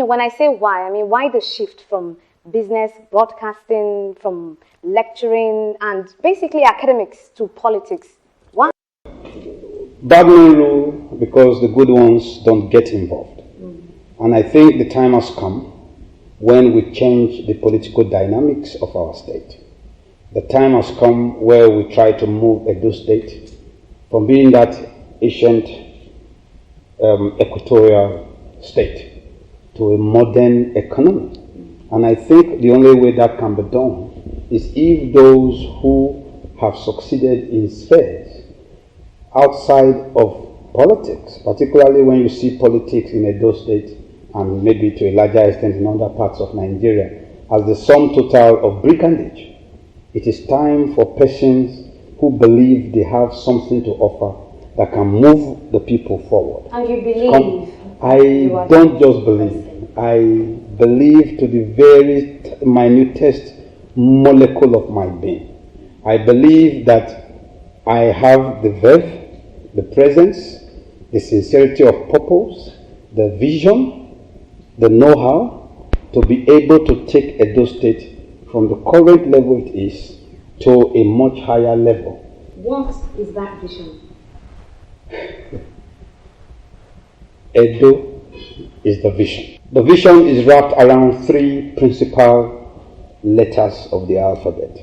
When I say why, I mean why the shift from business, broadcasting, from lecturing, and basically academics to politics? Why? Bad men rule because the good ones don't get involved. And I think the time has come when we change the political dynamics of our state. The time has come where we try to move Edo State from being that ancient equatorial state to a modern economy. And I think the only way that can be done is if those who have succeeded in spheres outside of politics, particularly when you see politics in Edo State and maybe to a larger extent in other parts of Nigeria, as the sum total of brigandage. It is time for persons who believe they have something to offer that can move the people forward. And you believe? I don't just believe. I believe to the very minutest molecule of my being. I believe that I have the verve, the presence, the sincerity of purpose, the vision, the know-how to be able to take Edo State from the current level it is to a much higher level. What is that vision? Edo is the vision. The vision is wrapped around three principal letters of the alphabet.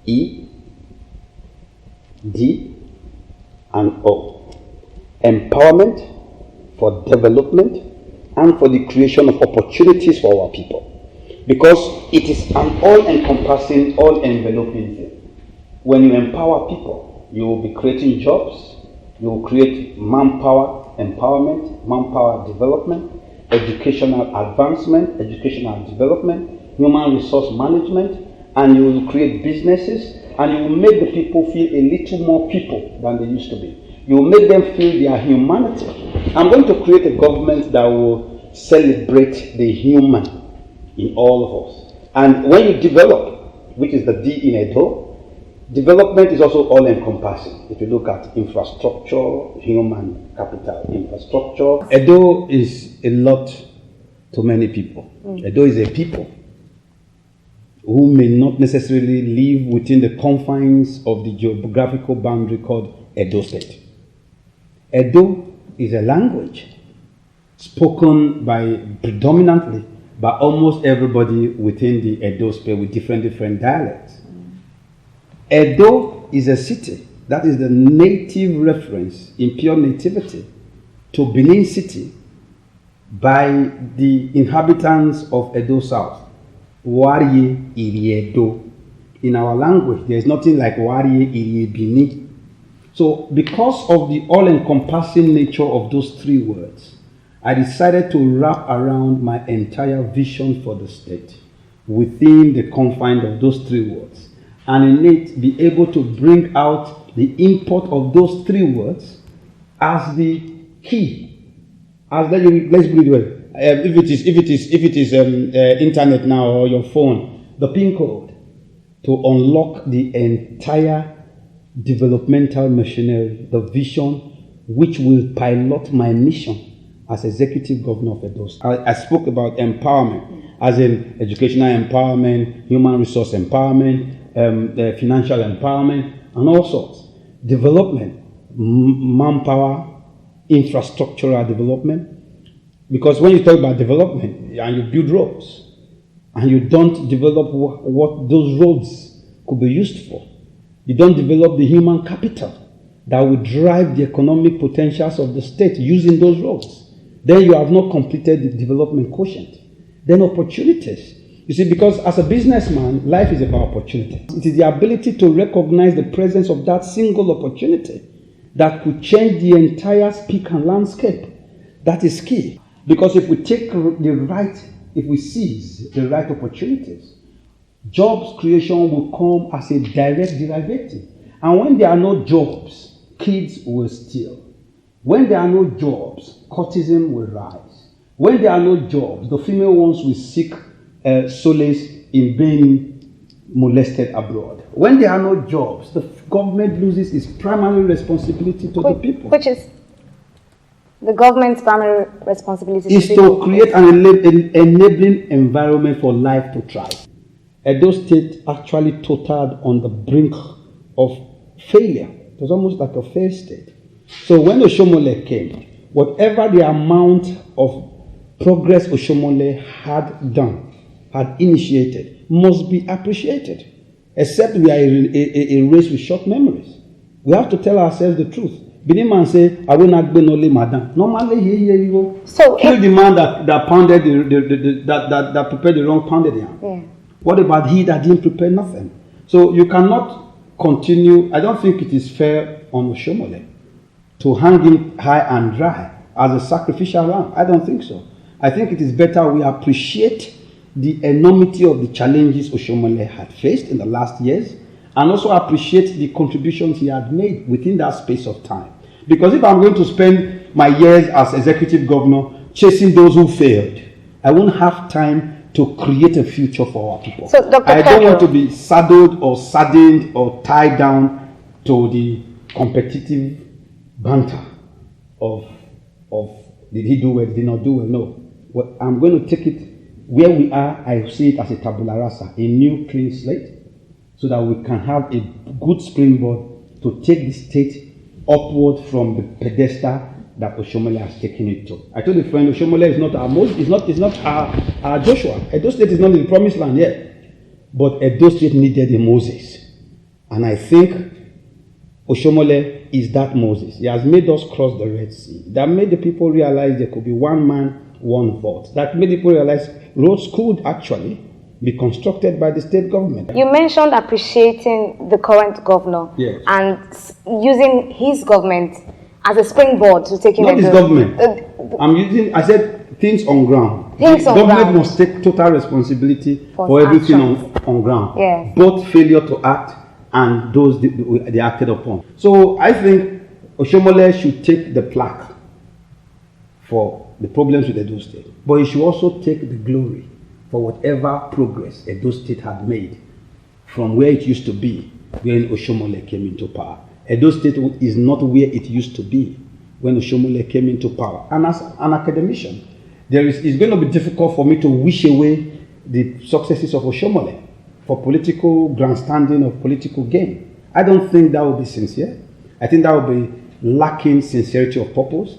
E, D, and O. Empowerment for development and for the creation of opportunities for our people. Because it is an all-encompassing, all-enveloping thing. When you empower people, you will be creating jobs, you will create manpower empowerment, manpower development, educational advancement, educational development, human resource management, and you will create businesses, and you will make the people feel a little more people than they used to be. You will make them feel their humanity. I'm going to create a government that will celebrate the human in all of us. And when you develop, which is the D in Edo, development is also all-encompassing. If you look at infrastructure, human capital, infrastructure. Edo is a lot to many people. Edo is a people who may not necessarily live within the confines of the geographical boundary called Edo State. Edo is a language spoken by predominantly by almost everybody within the Edo State with different dialects. Edo is a city that is the native reference in pure nativity to Benin City by the inhabitants of Edo South. Warye Iriedo. In our language, there is nothing like Warye Irie Bini. So, because of the all-encompassing nature of those three words, I decided to wrap around my entire vision for the state within the confines of those three words, and in it be able to bring out the import of those three words as the key. As let's put it well. If it is internet now or your phone, the PIN code to unlock the entire developmental machinery, the vision which will pilot my mission as executive governor of Edo State. I spoke about empowerment, as in educational empowerment, human resource empowerment, financial empowerment, and all sorts. Development, manpower, infrastructural development. Because when you talk about development and you build roads, and you don't develop what those roads could be used for, you don't develop the human capital that will drive the economic potentials of the state using those roads, then you have not completed the development quotient. Then opportunities. You see, because as a businessman, life is about opportunity. It is the ability to recognize the presence of that single opportunity that could change the entire speak and landscape. That is key. Because if we seize the right opportunities, jobs creation will come as a direct derivative. And when there are no jobs, kids will steal. When there are no jobs, courtesan will rise. When there are no jobs, the female ones will seek solace in being molested abroad. When there are no jobs, the government loses its primary responsibility to the people. Which is The government's primary responsibility is to create an enabling environment for life to thrive. Edo State actually tottered on the brink of failure. It was almost like a failed state. So when Oshomole came, whatever the amount of progress Oshomole had done, had initiated, must be appreciated. Except we are a race with short memories. We have to tell ourselves the truth. Biniman say, I will not be only madam. Normally, you go. So kill the man that pounded that prepared the wrong pounded yam. Yeah. What about he that didn't prepare nothing? So you cannot continue. I don't think it is fair on Oshomole to hang him high and dry as a sacrificial lamb. I don't think so. I think it is better we appreciate the enormity of the challenges Oshomole had faced in the last years, and also appreciate the contributions he had made within that space of time. Because if I'm going to spend my years as executive governor chasing those who failed, I won't have time to create a future for our people. So, Dr. I Pedro, don't want to be saddled or saddened or tied down to the competitive banter of did he do well, did he not do well? No. I'm going to take it where we are. I see it as a tabula rasa, a new clean slate, so that we can have a good springboard to take the state upward from the pedestal that Oshomole has taken it to. I told a friend, Oshomole is not our our Joshua. Edo State is not in the promised land yet, but Edo State needed a Moses, and I think Oshomole is that Moses. He has made us cross the Red Sea. That made the people realize there could be one man, one vote. That made people realize roads could actually be constructed by the state government. You mentioned appreciating the current governor, yes, and using his government as a springboard to taking not his government. I said things on ground. Things on government ground must take total responsibility for its everything actions on ground. Yes. Both failure to act and those they acted upon. So I think Oshomole should take the plaque for the problems with Edo State, but he should also take the glory for whatever progress Edo State had made from where it used to be when Oshomole came into power. Edo State is not where it used to be when Oshomole came into power. And as an academician, it's going to be difficult for me to wish away the successes of Oshomole for political grandstanding or political gain. I don't think that would be sincere. I think that would be lacking sincerity of purpose.